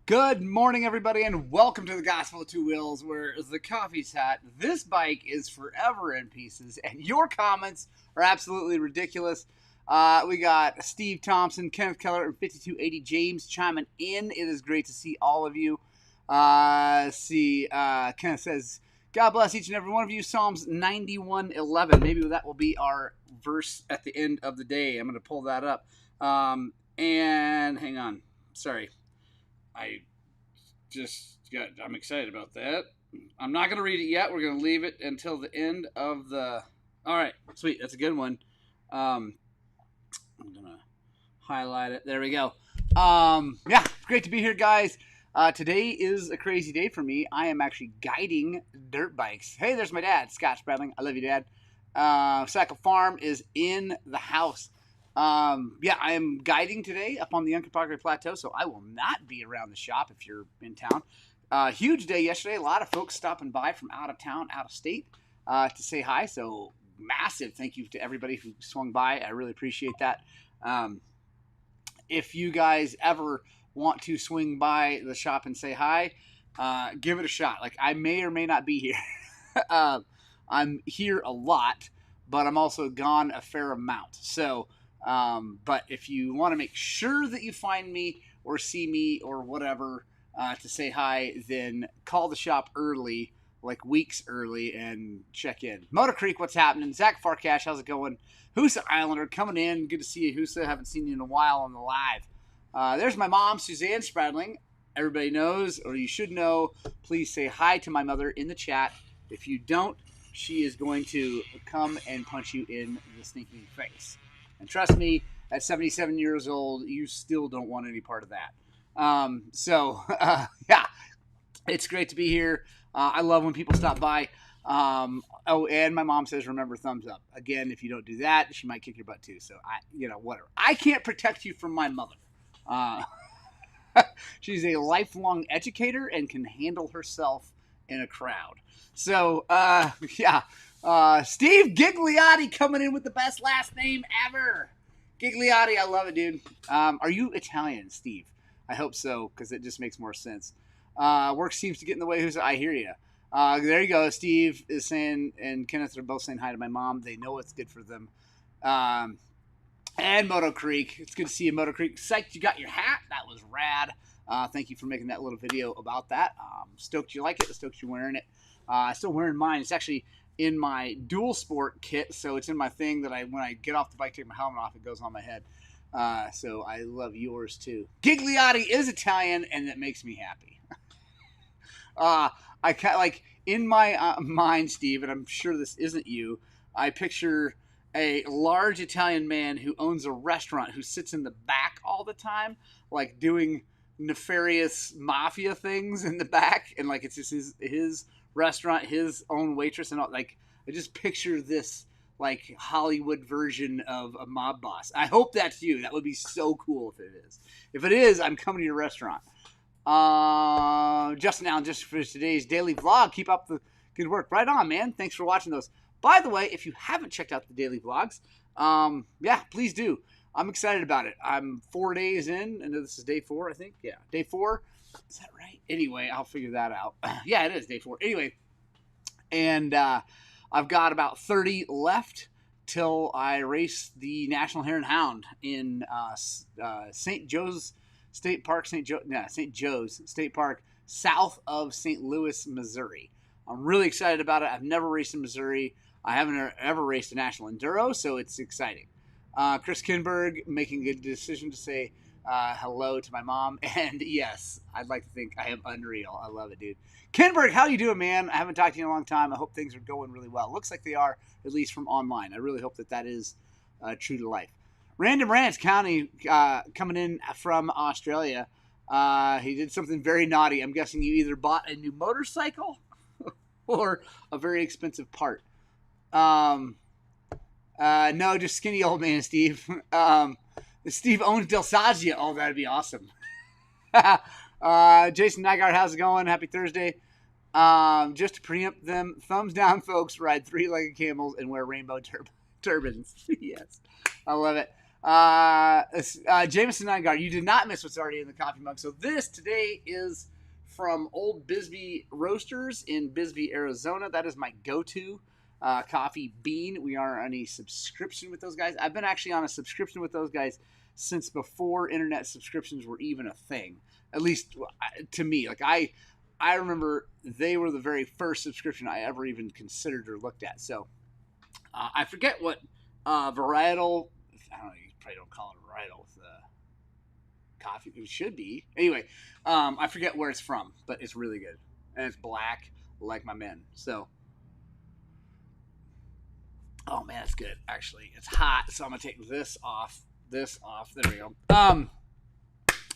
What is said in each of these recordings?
Good morning, everybody, and welcome to the Gospel of Two Wheels, where the coffee's hot. This bike is forever in pieces, and your comments are absolutely ridiculous. We got Steve Thompson, Kenneth Keller, and 5280 James chiming in. It is great to see all of you. Kenneth says, God bless each and every one of you. Psalms 91:11. Maybe that will be our verse at the end of the day. I'm going to pull that up. And hang on. Sorry. I'm excited about that. I'm not going to read it yet. We're going to leave it until the end of the... All right. Sweet. That's a good one. I'm going to highlight it. There we go. Yeah, great to be here, guys. Today is a crazy day for me. I am actually guiding dirt bikes. Hey, there's my dad, Scott Spradling. I love you, Dad. Sackle Farm is in the house. Yeah, I am guiding today up on the Uncompahgre Plateau, so I will not be around the shop if you're in town. Huge day yesterday. A lot of folks stopping by from out of town, out of state, to say hi. So massive thank you to everybody who swung by. I really appreciate that. If you guys ever want to swing by the shop and say hi, give it a shot. Like, I may or may not be here. I'm here a lot, but I'm also gone a fair amount. So... but if you want to make sure that you find me or see me or whatever to say hi, then call the shop early, like weeks early, and check in. Motor Creek, what's happening? Zach Farcash, how's it going? Husa Islander coming in. Good to see you, Husa. Haven't seen you in a while on the live. There's my mom, Suzanne Spradling. Everybody knows, or you should know, please say hi to my mother in the chat. If you don't, she is going to come and punch you in the stinking face. And trust me, at 77 years old, you still don't want any part of that. Yeah, it's great to be here. I love when people stop by. Oh, and my mom says, remember, thumbs up. Again, if you don't do that, she might kick your butt too. So, whatever. I can't protect you from my mother. She's a lifelong educator and can handle herself in a crowd. So, yeah. Steve Gigliotti coming in with the best last name ever. Gigliotti, I love it, dude. Are you Italian, Steve? I hope so, because it just makes more sense. Work seems to get in the way. I hear you. There you go. Steve is saying, and Kenneth are both saying hi to my mom. They know it's good for them. And Moto Creek. It's good to see you, Moto Creek. Psyched you got your hat. That was rad. Thank you for making that little video about that. Stoked you like it. Stoked you're wearing it. Still wearing mine. It's actually in my dual sport kit, so it's in my thing that when I get off the bike, take my helmet off, it goes on my head. So I love yours too. Gigliotti is Italian, and that makes me happy. I like in my mind, Steve, and I'm sure this isn't you. I picture a large Italian man who owns a restaurant who sits in the back all the time, like doing nefarious mafia things in the back, and like it's just his restaurant, his own waitress, and all. Like, I just picture this like Hollywood version of a mob boss. I hope that's you. That would be so cool if it is. If it is, I'm coming to your restaurant. Just now, just for today's daily vlog. Keep up the good work. Right on, man. Thanks for watching those. By the way, if you haven't checked out the daily vlogs, yeah, please do. I'm excited about it. I'm 4 days in, and this is day 4, I think. Yeah, day 4. Is that right? Anyway, I'll figure that out. Yeah, it is day 4. Anyway, and I've got about 30 left till I race the National Hare and Hound in St. Joe's State Park, St. Joe's State Park, south of St. Louis, Missouri. I'm really excited about it. I've never raced in Missouri. I haven't ever raced a National Enduro, so it's exciting. Chris Kinberg making a good decision to say hello to my mom. And yes, I'd like to think I am unreal. I love it, dude. Kinberg, how you doing, man? I haven't talked to you in a long time. I hope things are going really well. Looks like they are, at least from online. I really hope that is true to life. Random Rants County coming in from Australia. He did something very naughty. I'm guessing you either bought a new motorcycle or a very expensive part. No, just skinny old man Steve. Steve owns Del Saggio. Oh, that'd be awesome. Jason Nygaard, how's it going? Happy Thursday. Just to preempt them, thumbs down, folks. Ride 3-legged camels and wear rainbow turbans. Yes, I love it. Jameson Nygaard, you did not miss what's already in the coffee mug. So this today is from Old Bisbee Roasters in Bisbee, Arizona. That is my go-to coffee bean. We are on a subscription with those guys. I've been actually on a subscription with those guys since before internet subscriptions were even a thing. At least to me, like I remember they were the very first subscription I ever even considered or looked at. So I forget what varietal. I don't know. You probably don't call it a varietal with coffee. It should be. Anyway, I forget where it's from, but it's really good. And it's black like my men. So, oh man, it's good. Actually, it's hot. So I'm going to take this off. There we go.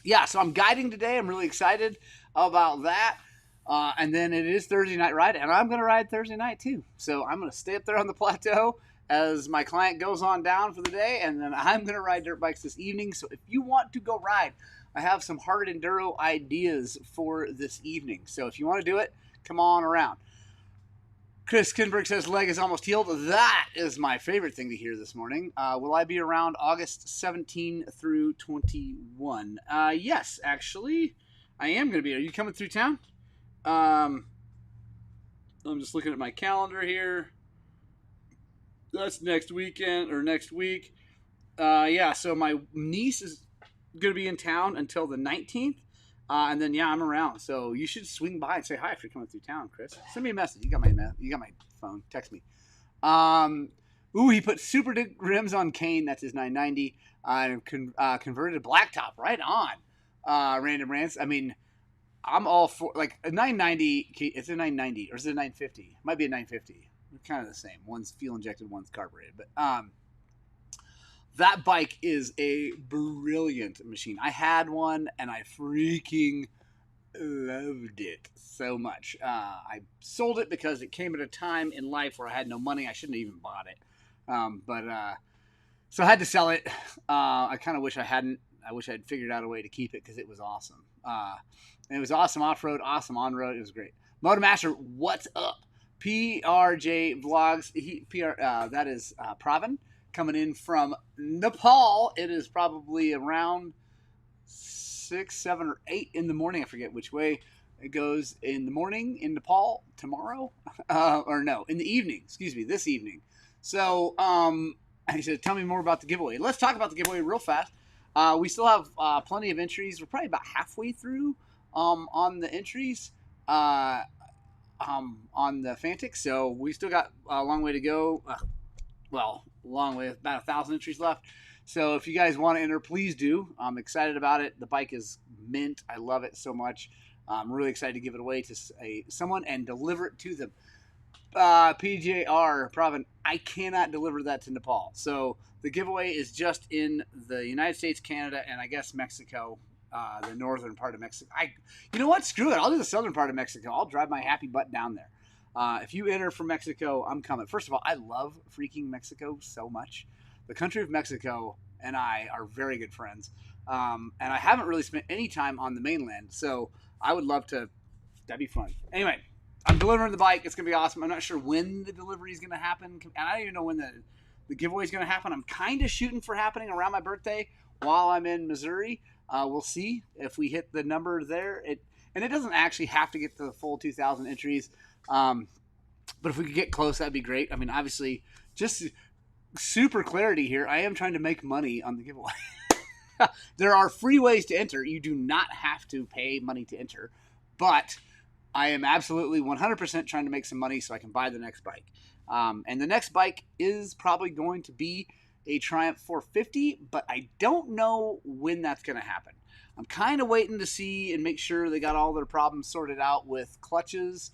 Yeah, so I'm guiding today. I'm really excited about that. And then it is Thursday night ride, and I'm going to ride Thursday night too. So I'm going to stay up there on the plateau as my client goes on down for the day, and then I'm going to ride dirt bikes this evening. So if you want to go ride, I have some hard enduro ideas for this evening. So if you want to do it, come on around. Chris Kinberg says leg is almost healed. That is my favorite thing to hear this morning. Will I be around August 17 through 21? Yes, actually, I am going to be. Are you coming through town? I'm just looking at my calendar here. That's next weekend or next week. Yeah, so my niece is going to be in town until the 19th. And then, yeah, I'm around. So you should swing by and say hi if you're coming through town, Chris. Send me a message. You got my phone. Text me. He put super dick rims on Kane. That's his 990. Converted blacktop. Right on. Random Rants. I mean, I'm all for, like, a 990. It's a 990 or is it a 950? It might be a 950. They're kind of the same. One's fuel injected, one's carbureted. But that bike is a brilliant machine. I had one, and I freaking loved it so much. I sold it because it came at a time in life where I had no money. I shouldn't have even bought it. So I had to sell it. I kind of wish I hadn't. I wish I'd figured out a way to keep it because it was awesome. And it was awesome off-road, awesome on-road. It was great. Motomaster, what's up? PRJ Vlogs. That is Pravin. Coming in from Nepal. It is probably around 6, 7, or 8 in the morning. I forget which way it goes in the morning in Nepal tomorrow. In the evening. Excuse me, this evening. So he said, tell me more about the giveaway. Let's talk about the giveaway real fast. We still have plenty of entries. We're probably about halfway through on the entries on the Fantic. So we still got a long way to go. Long way, about 1,000 entries left. So if you guys want to enter, please do. I'm excited about it. The bike is mint. I love it so much. I'm really excited to give it away to someone and deliver it to them. PJR, Pravin, I cannot deliver that to Nepal. So the giveaway is just in the United States, Canada, and I guess Mexico, the northern part of Mexico. You know what? Screw it. I'll do the southern part of Mexico. I'll drive my happy butt down there. If you enter from Mexico, I'm coming. First of all, I love freaking Mexico so much. The country of Mexico and I are very good friends. And I haven't really spent any time on the mainland, so I would love to. That'd be fun. Anyway, I'm delivering the bike. It's going to be awesome. I'm not sure when the delivery is going to happen, and I don't even know when the giveaway is going to happen. I'm kind of shooting for happening around my birthday while I'm in Missouri. We'll see if we hit the number there. And it doesn't actually have to get to the full 2,000 entries. But if we could get close, that'd be great. I mean, obviously, just super clarity here. I am trying to make money on the giveaway. There are free ways to enter. You do not have to pay money to enter. But I am absolutely 100% trying to make some money so I can buy the next bike. And the next bike is probably going to be a Triumph 450, but I don't know when that's going to happen. I'm kind of waiting to see and make sure they got all their problems sorted out with clutches.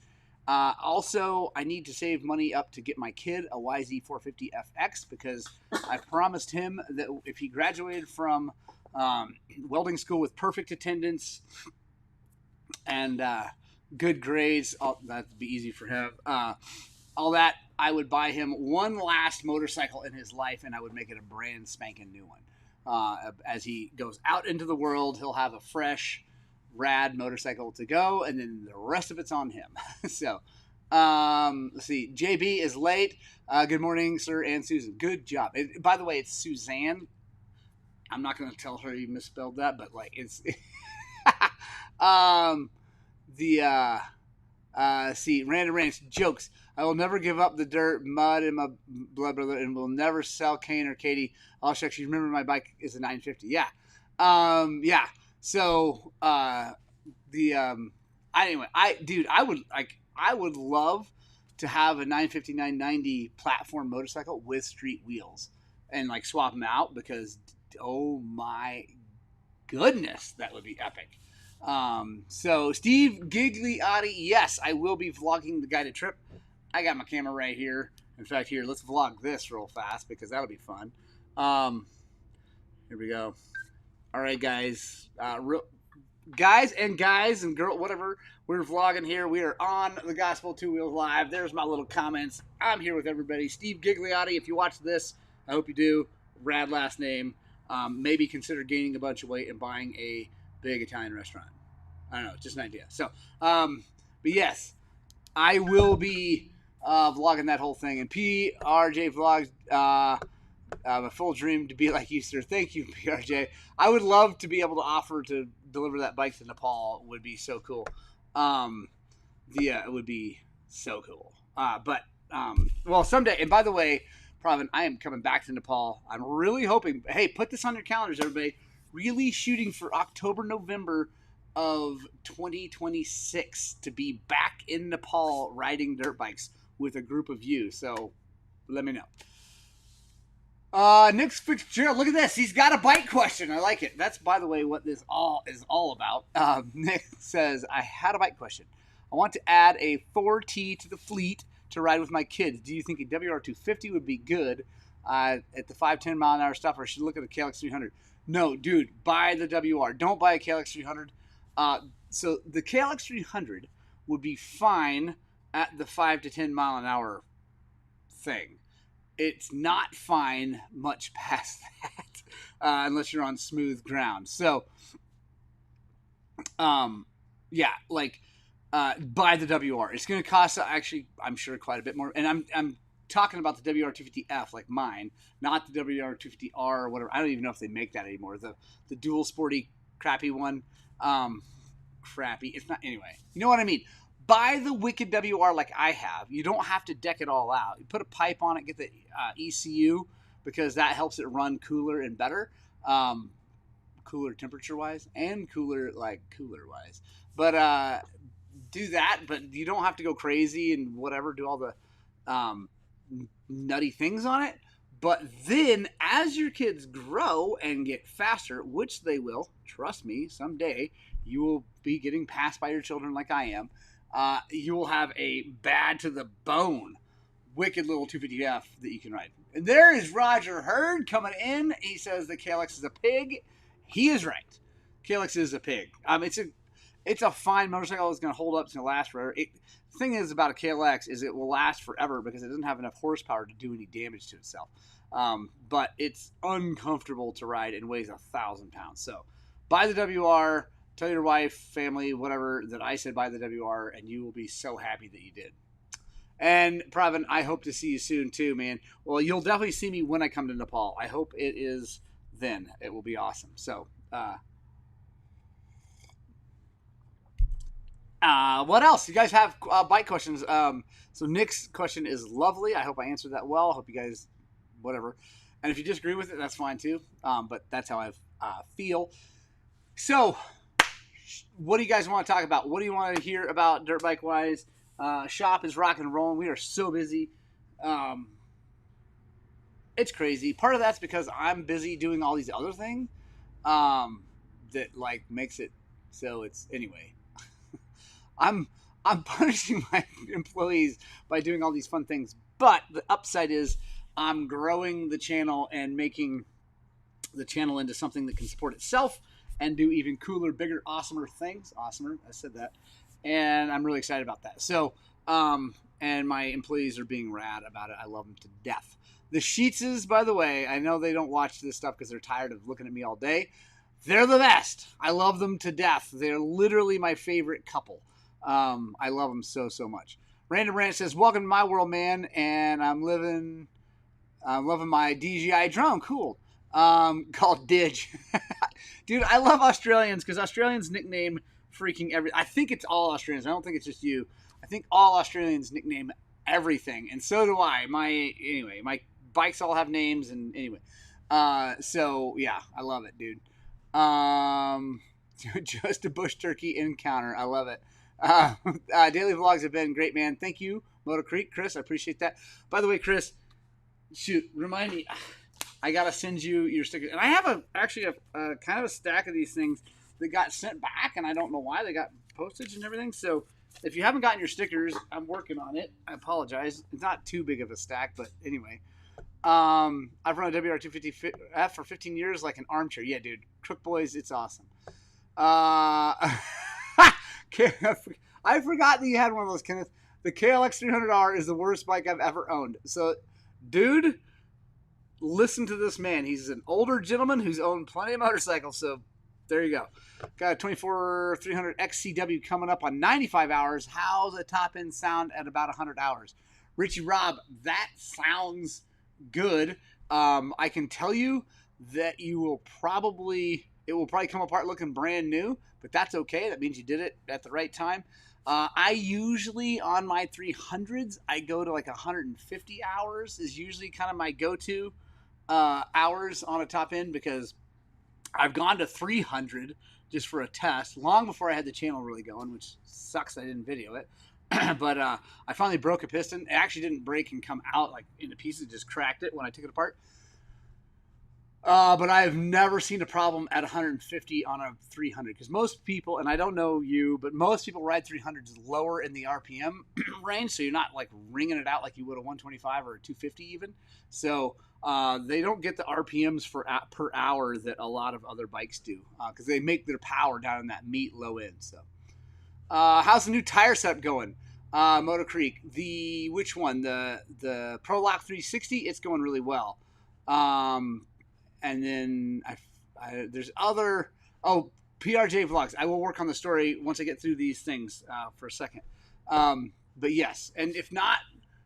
Also, I need to save money up to get my kid a YZ450FX because I promised him that if he graduated from welding school with perfect attendance and good grades, that'd be easy for him. All that, I would buy him one last motorcycle in his life, and I would make it a brand spanking new one. As he goes out into the world, he'll have a fresh, rad motorcycle to go, and then the rest of it's on him. So, let's see. JB is late. Good morning, sir and Susan. Good job. By the way, it's Suzanne. I'm not going to tell her you misspelled that, but like it's um the see, Random Ranch jokes. I will never give up the dirt, mud, and my blood brother, and will never sell Kane or Katie. I'll actually remember my bike is a 950. Yeah, yeah. So anyway, I would love to have a 950 990 platform motorcycle with street wheels and like swap them out because oh my goodness, that would be epic. So Steve Gigliotti, yes, I will be vlogging the guided trip. I got my camera right here. In fact, here, let's vlog this real fast because that'll be fun. Here we go. All right, guys. Guys and girl, whatever. We're vlogging here. We are on the Gospel Two Wheels Live. There's my little comments. I'm here with everybody. Steve Gigliotti, if you watch this, I hope you do. Rad last name. Maybe consider gaining a bunch of weight and buying a big Italian restaurant. I don't know, just an idea. So, but yes, I will be vlogging that whole thing. And PRJ Vlogs, a full dream to be like you, sir. Thank you, PRJ. I would love to be able to offer to deliver that bike to Nepal. Would be so cool. It would be so cool. Well, someday. And by the way, Pravin, I am coming back to Nepal. I'm really hoping. Hey, put this on your calendars, everybody. Really shooting for October, November of 2026 to be back in Nepal riding dirt bikes with a group of you. So let me know. Nick Fitzgerald, look at this. He's got a bike question. I like it. That's, by the way, what this all is all about. Nick says, I had a bike question. I want to add a 4T to the fleet to ride with my kids. Do you think a WR250 would be good at the 5-10 mile an hour stuff, or should I look at a KLX 300? No, dude, buy the WR. Don't buy a KLX 300. So the KLX 300 would be fine at the 5 to 10 mile an hour thing. It's not fine much past that unless you're on smooth ground. So, yeah, like buy the WR. It's going to cost actually, I'm sure, quite a bit more. And I'm talking about the WR250F, like mine, not the WR250R or whatever. I don't even know if they make that anymore. The dual sporty crappy one. Crappy. It's not, anyway. You know what I mean? Buy the wicked WR like I have. You don't have to deck it all out. You put a pipe on it, get the ECU, because that helps it run cooler and better. Cooler temperature-wise and cooler-wise. But do that, but you don't have to go crazy and whatever, do all the nutty things on it. But then as your kids grow and get faster, which they will, trust me, someday you will be getting passed by your children like I am. You will have a bad to the bone, wicked little 250F that you can ride. And there is Roger Hurd coming in. He says the KLX is a pig. He is right. KLX is a pig. It's a fine motorcycle. It's going to hold up. It's going to last forever. The thing is about a KLX is it will last forever because it doesn't have enough horsepower to do any damage to itself. But it's uncomfortable to ride and weighs 1,000 pounds. So buy the WR. Tell your wife, family, whatever, that I said buy the WR, and you will be so happy that you did. And Pravin, I hope to see you soon too, man. Well, you'll definitely see me when I come to Nepal. I hope it is then. It will be awesome. So, what else? You guys have bike questions. So Nick's question is lovely. I hope I answered that well. I hope you guys, whatever. And if you disagree with it, that's fine too. But that's how I feel. So, what do you guys want to talk about? What do you want to hear about dirt bike wise? Shop is rocking and rolling. We are so busy. It's crazy. Part of that's because I'm busy doing all these other things that like makes it so it's anyway. I'm punishing my employees by doing all these fun things, but the upside is I'm growing the channel and making the channel into something that can support itself and do even cooler, bigger, awesomer things. Awesomer, I said that. And I'm really excited about that. So, and my employees are being rad about it. I love them to death. The Sheetses, by the way, I know they don't watch this stuff because they're tired of looking at me all day. They're the best. I love them to death. They're literally my favorite couple. I love them so, so much. Random Ranch says, welcome to my world, man. And I'm loving my DJI drone. Cool. called Didge. Dude, I love Australians because Australians nickname freaking every. I think it's all Australians. I don't think it's just you. I think all Australians nickname everything, and so do I. My bikes all have names, and anyway. So yeah, I love it, dude. Just a bush turkey encounter. I love it. Daily vlogs have been great, man. Thank you, Moto Creek, Chris. I appreciate that. By the way, Chris, shoot, remind me. I gotta send you your stickers, and I have actually a kind of a stack of these things that got sent back, and I don't know why they got postage and everything. So if you haven't gotten your stickers, I'm working on it. I apologize. It's not too big of a stack, but anyway. I've run a WR250F for 15 years like an armchair. Yeah, dude. Crook Boys, it's awesome. I forgot that you had one of those, Kenneth. The KLX 300R is the worst bike I've ever owned. So, dude, listen to this man. He's an older gentleman who's owned plenty of motorcycles. So, there you go. Got a 24 300 XCW coming up on 95 hours. How's a top end sound at about 100 hours? Richie Rob, that sounds good. I can tell you that it will probably come apart looking brand new, but that's okay. That means you did it at the right time. I usually on my 300s, I go to like 150 hours is usually kind of my go-to hours on a top end, because I've gone to 300 just for a test long before I had the channel really going, which sucks I didn't video it. But I finally broke a piston. It actually didn't break and come out like into pieces. It just cracked it when I took it apart. But I've never seen a problem at 150 on a 300, because most people, and I don't know you, but most people ride 300s lower in the RPM range, so you're not like ringing it out like you would a 125 or a 250 even. So they don't get the RPMs per hour that a lot of other bikes do, because they make their power down in that meat low end. So. How's the new tire setup going? Moto Creek, which one? The Prolock 360. It's going really well. And then there's other. Oh, PRJ vlogs. I will work on the story once I get through these things for a second. But yes, and if not,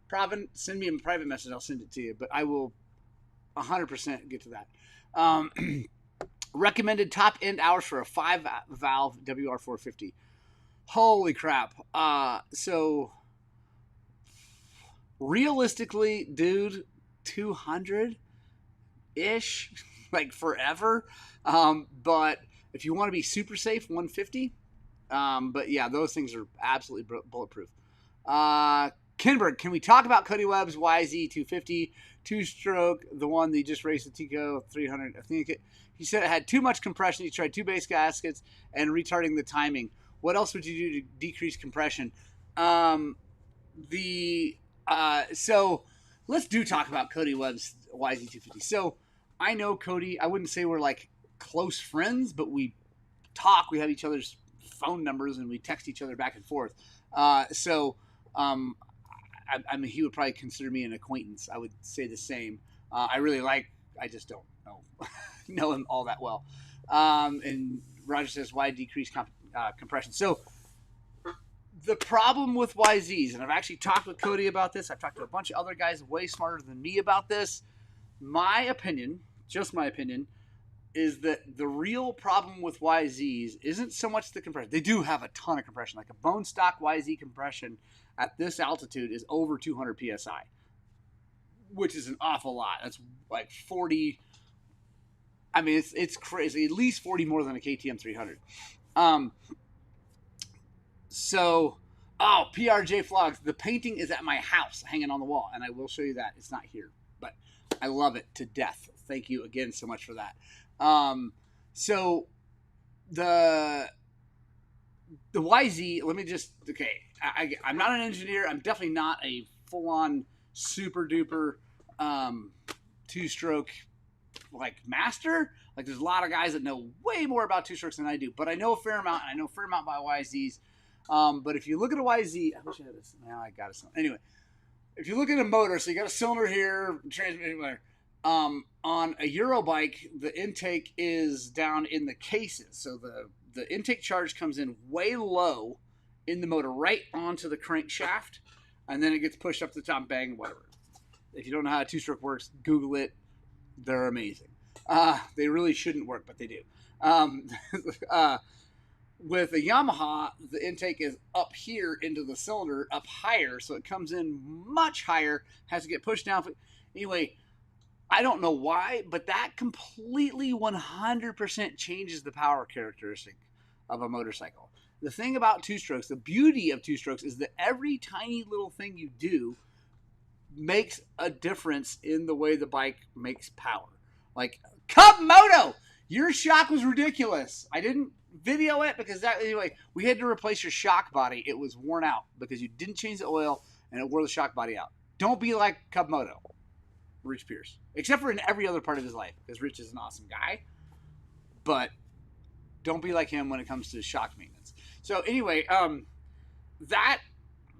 Pravin, send me a private message. I'll send it to you. But I will 100% get to that. Recommended top end hours for a 5-valve WR450. Holy crap. So realistically, dude, 200-ish, like forever. But if you want to be super safe, 150. But yeah, those things are absolutely bulletproof. Kinberg, can we talk about Cody Webb's YZ250 two-stroke, the one that he just raced the Tico 300? I think he said it had too much compression. He tried 2 base gaskets and retarding the timing. What else would you do to decrease compression? So let's talk about Cody Webb's YZ250. So I know Cody. I wouldn't say we're like close friends, but we talk. We have each other's phone numbers and we text each other back and forth. I mean, he would probably consider me an acquaintance. I would say the same. I just don't know him all that well. And Roger says, why decrease compression? So the problem with YZs, and I've actually talked with Cody about this. I've talked to a bunch of other guys way smarter than me about this. My opinion, just my opinion, is that the real problem with YZs isn't so much the compression. They do have a ton of compression. Like a bone stock YZ compression at this altitude is over 200 PSI, which is an awful lot. That's like 40. I mean, it's crazy. At least 40 more than a KTM 300. PRJ vlogs. The painting is at my house, hanging on the wall, and I will show you that. It's not here, but I love it to death. Thank you again so much for that. So the YZ. Let me just I'm not an engineer. I'm definitely not a full-on super duper 2-stroke like master. Like there's a lot of guys that know way more about 2-strokes than I do, but I know a fair amount. I know a fair amount by YZs. But if you look at a YZ, I wish I had this. Now I got it. Anyway, if you look at a motor, so you got a cylinder here, transmission there. On a Euro bike, the intake is down in the cases. So the intake charge comes in way low in the motor, right onto the crankshaft, and then it gets pushed up to the top, bang, whatever. If you don't know how a 2-stroke works, Google it. They're amazing. They really shouldn't work, but they do. Um, uh, with a Yamaha, the intake is up here into the cylinder, up higher, so it comes in much higher, has to get pushed down. Anyway, I don't know why, but that completely 100% changes the power characteristic of a motorcycle. The thing about two-strokes, the beauty of two-strokes, is that every tiny little thing you do makes a difference in the way the bike makes power. Like, Cub Moto! Your shock was ridiculous. I didn't video it because anyway, we had to replace your shock body. It was worn out because you didn't change the oil and it wore the shock body out. Don't be like Cub Moto, Rich Pierce. Except for in every other part of his life, because Rich is an awesome guy. But don't be like him when it comes to shock maintenance. So anyway, that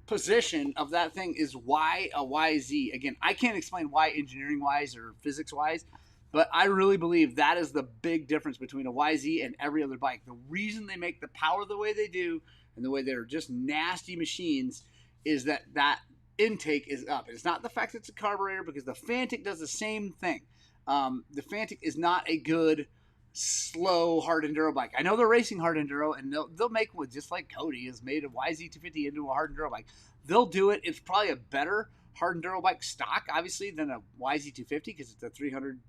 position of that thing is why a YZ. Again, I can't explain why engineering-wise or physics-wise, but I really believe that is the big difference between a YZ and every other bike. The reason they make the power the way they do and the way they're just nasty machines is that intake is up. It's not the fact that it's a carburetor, because the Fantic does the same thing. The Fantic is not a good slow hard enduro bike. I know they're racing hard enduro, and they'll make one just like Cody has made a YZ250 into a hard enduro bike. They'll do it. It's probably a better hard enduro bike stock, obviously, than a YZ250 because it's a 300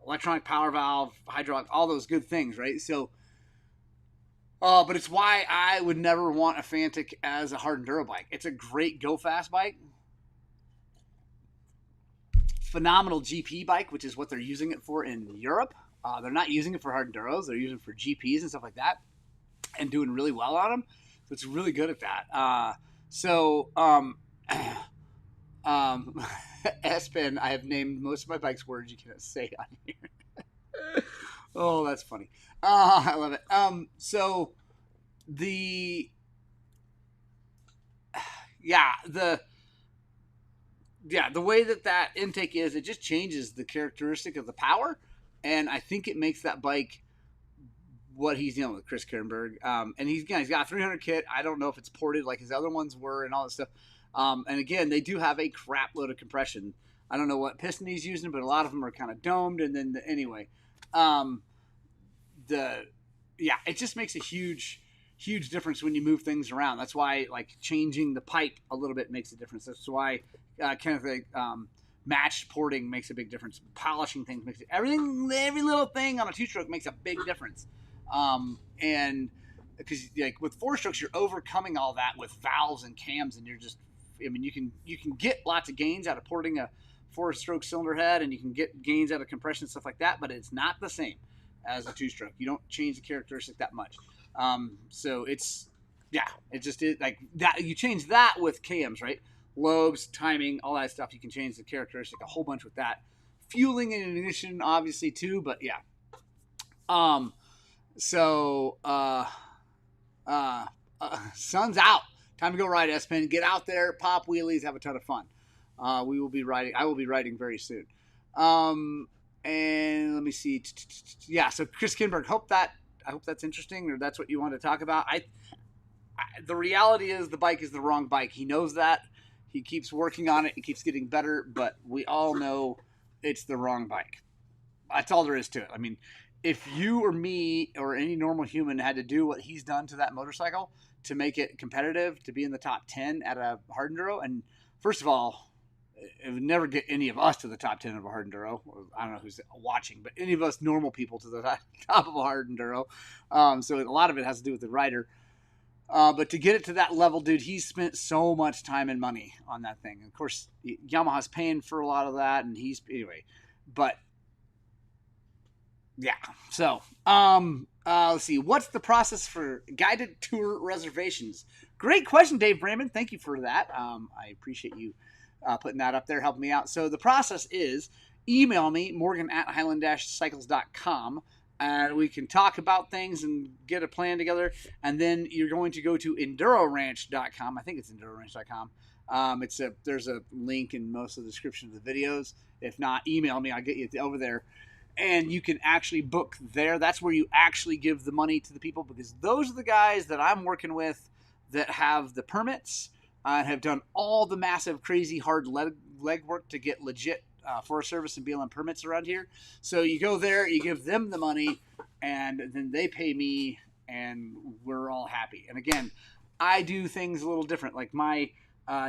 electronic power valve, hydraulic, all those good things, right? So, but it's why I would never want a Fantic as a hard enduro bike. It's a great go fast bike. Phenomenal GP bike, which is what they're using it for in Europe. They're not using it for hard enduros. They're using it for GPs and stuff like that, and doing really well on them. So it's really good at that. S-Pen, I have named most of my bikes words you cannot say on here. Oh, that's funny. I love it. The way that intake is, it just changes the characteristic of the power, and I think it makes that bike what he's dealing with, Chris Kernberg. And he's got a 300 kit. I don't know if it's ported like his other ones were and all this stuff. And again, they do have a crap load of compression. I don't know what piston he's using, but a lot of them are kind of domed. And then it just makes a huge difference when you move things around. That's why like changing the pipe a little bit makes a difference. That's why matched porting makes a big difference. Polishing things makes every little thing on a two-stroke makes a big difference. And because like with four strokes, you're overcoming all that with valves and cams, and you can get lots of gains out of porting a four-stroke cylinder head, and you can get gains out of compression and stuff like that, but it's not the same as a two-stroke. You don't change the characteristic that much. So it just is like that. You change that with cams, right? Lobes, timing, all that stuff. You can change the characteristic a whole bunch with that. Fueling and ignition, obviously, too, but yeah. Sun's out. Time to go ride, S-Pen. Get out there, pop wheelies, have a ton of fun. I will be riding very soon. And let me see. Yeah, so Chris Kinberg, I hope that's interesting, or that's what you want to talk about. The reality is the bike is the wrong bike. He knows that. He keeps working on it. It keeps getting better, but we all know it's the wrong bike. That's all there is to it. I mean, if you or me or any normal human had to do what he's done to that motorcycle to make it competitive, to be in the top 10 at a hard enduro, and first of all, it would never get any of us to the top 10 of a hard enduro. I don't know who's watching, but any of us normal people to the top of a hard enduro. So a lot of it has to do with the rider. But to get it to that level, dude, he's spent so much time and money on that thing. And of course, Yamaha's paying for a lot of that, and but yeah. So, let's see. What's the process for guided tour reservations? Great question, Dave Brandman. Thank you for that. I appreciate you putting that up there, helping me out. So the process is email me, morgan@highland-cycles.com. And we can talk about things and get a plan together. And then you're going to go to enduroranch.com. I think it's enduroranch.com. There's a link in most of the description of the videos. If not, email me. I'll get you over there. And you can actually book there. That's where you actually give the money to the people, because those are the guys that I'm working with that have the permits and have done all the massive, crazy, hard leg work to get legit Forest Service and BLM permits around here. So you go there, you give them the money, and then they pay me, and we're all happy. And again, I do things a little different. Like my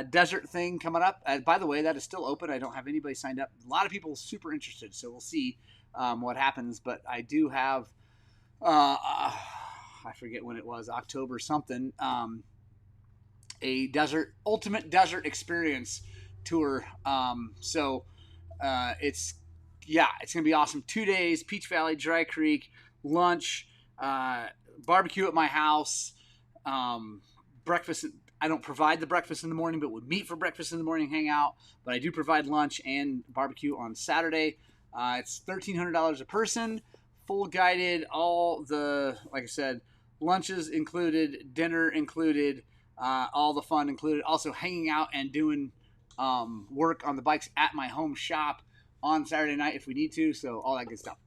desert thing coming up. By the way, that is still open. I don't have anybody signed up. A lot of people super interested, so we'll see what happens. But I do have, I forget when it was, October something, a ultimate desert experience tour. So it's going to be awesome. 2 days, Peach Valley, Dry Creek, lunch, barbecue at my house, breakfast. I don't provide the breakfast in the morning, but would meet for breakfast in the morning, hang out. But I do provide lunch and barbecue on Saturday. It's $1,300 a person, full guided, all the, like I said, lunches included, dinner included, all the fun included. Also hanging out and doing work on the bikes at my home shop on Saturday night if we need to. So all that good stuff.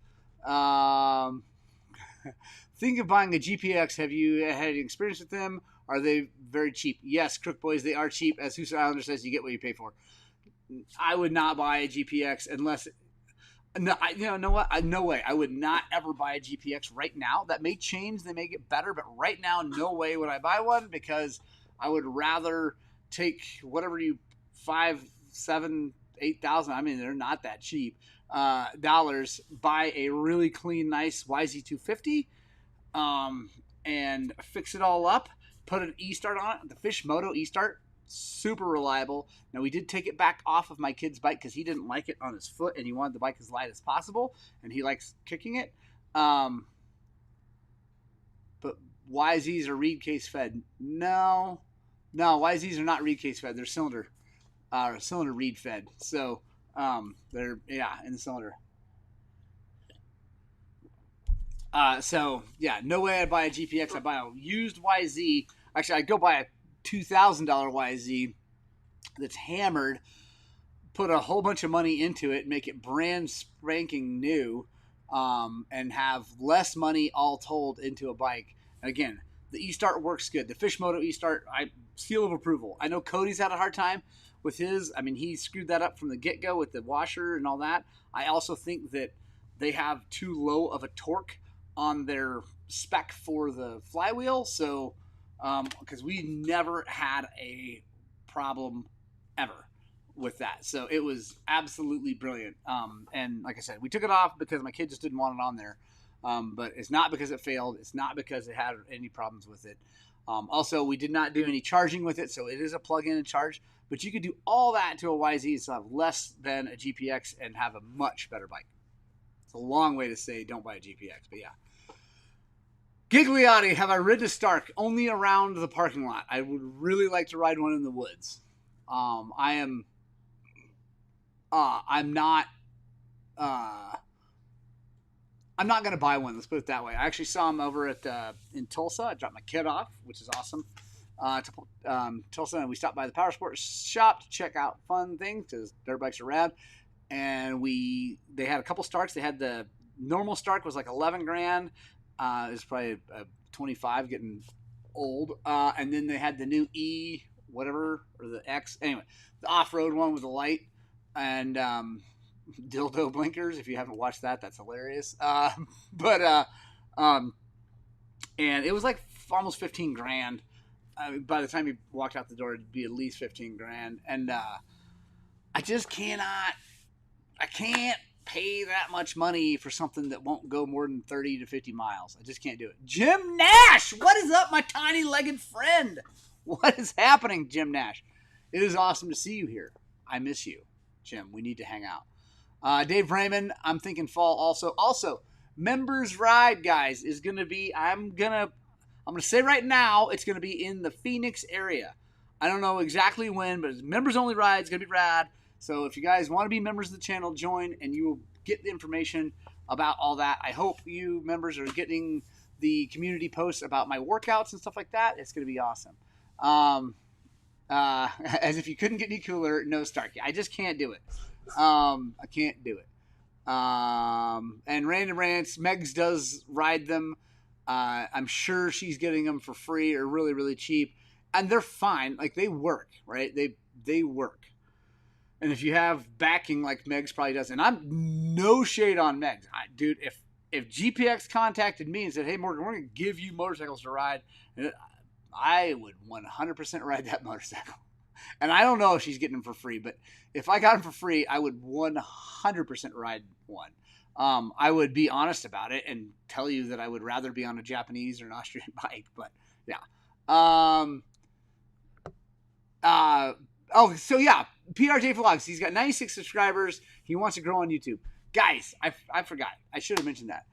Think of buying a GPX. Have you had any experience with them? Are they very cheap? Yes, Crook Boys, they are cheap. As Houston Islander says, you get what you pay for. I would not buy a GPX unless... No, know what? No way. I would not ever buy a GPX right now. That may change. They may get better. But right now, no way would I buy one, because I would rather take whatever $5,000, $7,000, $8,000. I mean, they're not that cheap. Dollars. Buy a really clean, nice YZ250 and fix it all up. Put an E-Start on it. The Fishmoto E-Start, super reliable. Now, we did take it back off of my kid's bike because he didn't like it on his foot, and he wanted the bike as light as possible, and he likes kicking it. But YZs are reed case fed. No, YZs are not reed case fed. They're cylinder reed fed. So they're in the cylinder. No way I'd buy a GPX. I'd buy a used YZ. Actually, I'd go buy a $2,000 YZ that's hammered, put a whole bunch of money into it, make it brand spanking new, and have less money all told into a bike. And again, the E-Start works good. The Fishmoto E-Start, seal of approval. I know Cody's had a hard time with his. I mean, he screwed that up from the get-go with the washer and all that. I also think that they have too low of a torque on their spec for the flywheel. So, because we never had a problem ever with that. So it was absolutely brilliant. And like I said, we took it off because my kid just didn't want it on there. But it's not because it failed. It's not because it had any problems with it. Also, we did not do any charging with it. So it is a plug-in and charge. But you could do all that to a YZ, so have less than a GPX and have a much better bike. It's a long way to say don't buy a GPX, but yeah. Gigliotti, have I ridden a Stark? Only around the parking lot. I would really like to ride one in the woods. I'm not going to buy one. Let's put it that way. I actually saw him over at in Tulsa. I dropped my kid off, which is awesome. To Tulsa, and we stopped by the Power Sports shop to check out fun things because dirt bikes are rad. And they had a couple Starks. They had the normal Stark was like 11 grand. It was probably a 25, getting old. And then they had the new E, whatever, or the X. Anyway, the off-road one with the light and dildo blinkers. If you haven't watched that, that's hilarious. And it was like almost 15 grand. By the time you walked out the door, it'd be at least 15 grand. And I just can't pay that much money for something that won't go more than 30 to 50 miles. I just can't do it. Jim Nash, what is up, my tiny-legged friend? What is happening, Jim Nash? It is awesome to see you here. I miss you, Jim. We need to hang out. Dave Raymond, I'm thinking fall also. Also, Members Ride, guys, is going to be, I'm going to say right now, it's going to be in the Phoenix area. I don't know exactly when, but it's members only ride. It's going to be rad. So if you guys want to be members of the channel, join, and you will get the information about all that. I hope you members are getting the community posts about my workouts and stuff like that. It's going to be awesome. As if you couldn't get any cooler, no Starkey. I just can't do it. I can't do it. And Random Rants, Megs does ride them. I'm sure she's getting them for free or really, really cheap. And they're fine. Like, they work, right? They work. And if you have backing like Megs probably does, and I'm no shade on Megs, dude. If GPX contacted me and said, "Hey Morgan, we're going to give you motorcycles to ride," I would 100% ride that motorcycle. And I don't know if she's getting them for free, but if I got them for free, I would 100% ride one. I would be honest about it and tell you that I would rather be on a Japanese or an Austrian bike, but yeah. So yeah, PRJ Vlogs. He's got 96 subscribers. He wants to grow on YouTube. Guys, I forgot. I should have mentioned that.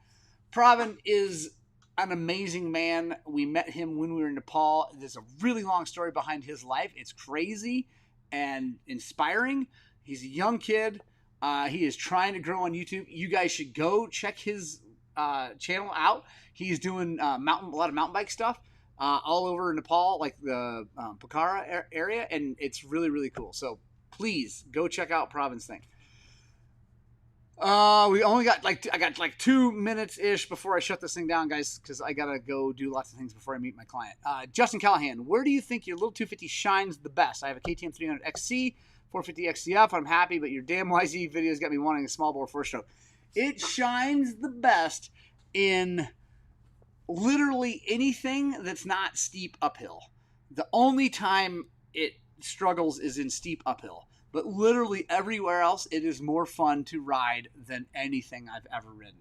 Pravin is an amazing man. We met him when we were in Nepal. There's a really long story behind his life. It's crazy and inspiring. He's a young kid. He is trying to grow on YouTube. You guys should go check his channel out. He's doing a lot of mountain bike stuff all over Nepal, like the Pokhara area, and it's really, really cool. So please go check out Pravin's thing. We only got I got 2 minutes ish before I shut this thing down, guys, because I gotta go do lots of things before I meet my client. Justin Callahan, where do you think your little 250 shines the best? I have a KTM 300 XC, 450 XCF. I'm happy, but your damn YZ videos got me wanting a small bore 4-stroke. It shines the best in literally anything that's not steep uphill. The only time it struggles is in steep uphill. But literally everywhere else, it is more fun to ride than anything I've ever ridden.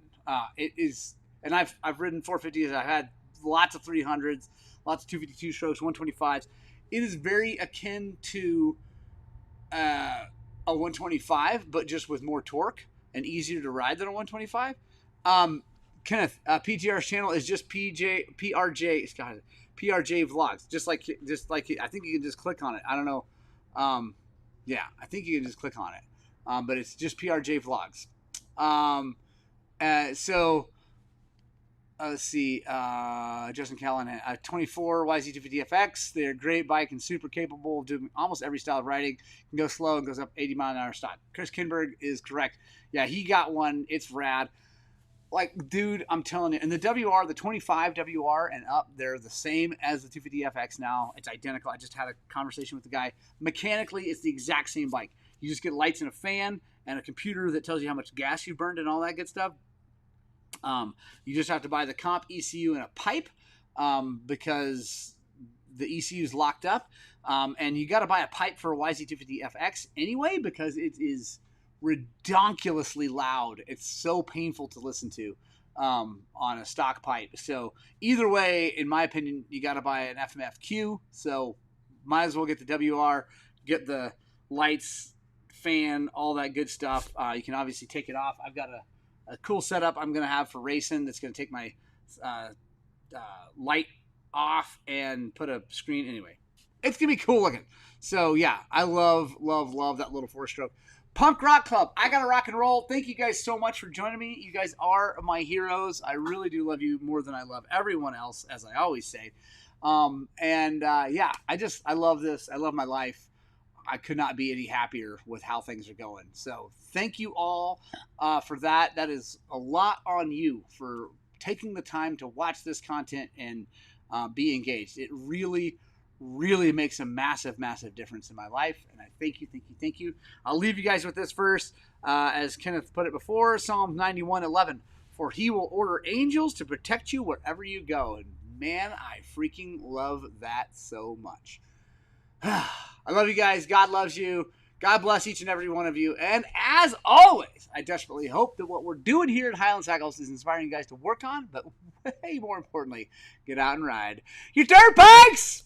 It is, and I've ridden 450s. I've had lots of 300s, lots of 252 strokes, 125s. It is very akin to a 125, but just with more torque and easier to ride than a 125. Kenneth, PTR's channel is just PRJ Vlogs. Just like I think you can just click on it. I don't know. Yeah, I think you can just click on it. But it's just PRJ Vlogs. So let's see. Justin Callahan, 24 YZ250FX. They're a great bike and super capable of doing almost every style of riding. Can go slow and goes up 80 mile an hour stock. Chris Kinberg is correct. Yeah, he got one. It's rad. Like, dude, I'm telling you. And the WR, the 25 WR and up, they're the same as the 250FX now. It's identical. I just had a conversation with the guy. Mechanically, it's the exact same bike. You just get lights and a fan and a computer that tells you how much gas you burned and all that good stuff. You just have to buy the comp ECU and a pipe because the ECU is locked up. And you got to buy a pipe for a YZ250FX anyway because it is redonkulously loud. It's so painful to listen to on a stock pipe. So either way, in my opinion, you got to buy an FMFQ. So might as well get the WR, get the lights, fan, all that good stuff. You can obviously take it off. I've got a cool setup I'm going to have for racing that's going to take my light off and put a screen. Anyway, it's going to be cool looking. So yeah, I love that little 4-stroke. Punk Rock Club, I gotta rock and roll. Thank you guys so much for joining me. You guys are my heroes. I really do love you more than I love everyone else, as I always say. Yeah, I love this. I love my life. I could not be any happier with how things are going. So thank you all for that. That is a lot on you for taking the time to watch this content and be engaged. It really makes a massive difference in my life, and I thank you. I'll leave you guys with this verse, as Kenneth put it before, Psalm 91:11. For he will order angels to protect you wherever you go. And man, I freaking love that so much. I love you guys. God loves you. God bless each and every one of you. And as always, I desperately hope that what we're doing here at Highland Cycles is inspiring you guys to work on, but way more importantly, get out and ride your dirt bikes!